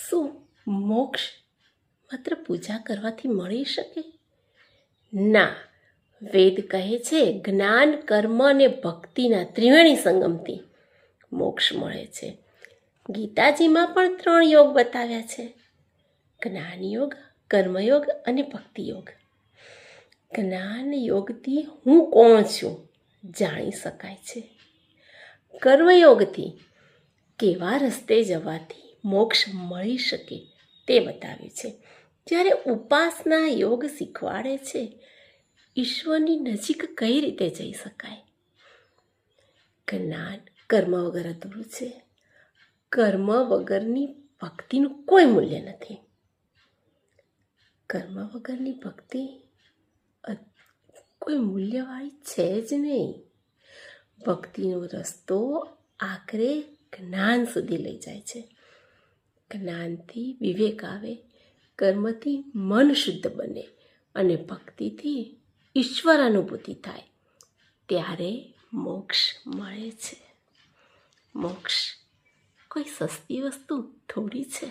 શું મોક્ષ માત્ર પૂજા કરવાથી મળી શકે? ના, વેદ કહે છે જ્ઞાન, કર્મ અને ભક્તિના ત્રિવેણી સંગમથી મોક્ષ મળે છે. ગીતાજીમાં પણ 3 યોગ બતાવ્યા છે: જ્ઞાન યોગ, કર્મયોગ અને ભક્તિ યોગ. જ્ઞાન યોગથી હું કોણ છું જાણી શકાય છે. કર્મયોગથી કેવા રસ્તે જવાથી મોક્ષ મળી શકે તે બતાવ્યું છે. જ્યારે ઉપાસના યોગ શીખવાડે છે ઈશ્વરની નજીક કઈ રીતે જઈ શકાય. જ્ઞાન કર્મ વગર અધૂરું છે. કર્મ વગરની ભક્તિનું કોઈ મૂલ્ય નથી. કર્મ વગરની ભક્તિ કોઈ મૂલ્યવાળી છે જ નહીં. ભક્તિનો રસ્તો આખરે જ્ઞાન સુધી લઈ જાય છે. જ્ઞાનથી વિવેક આવે, કર્મથી મન શુદ્ધ બને અને ભક્તિથી ઈશ્વર અનુભૂતિ થાય, ત્યારે મોક્ષ મળે છે. મોક્ષ કોઈ સસ્તી વસ્તુ થોડી છે.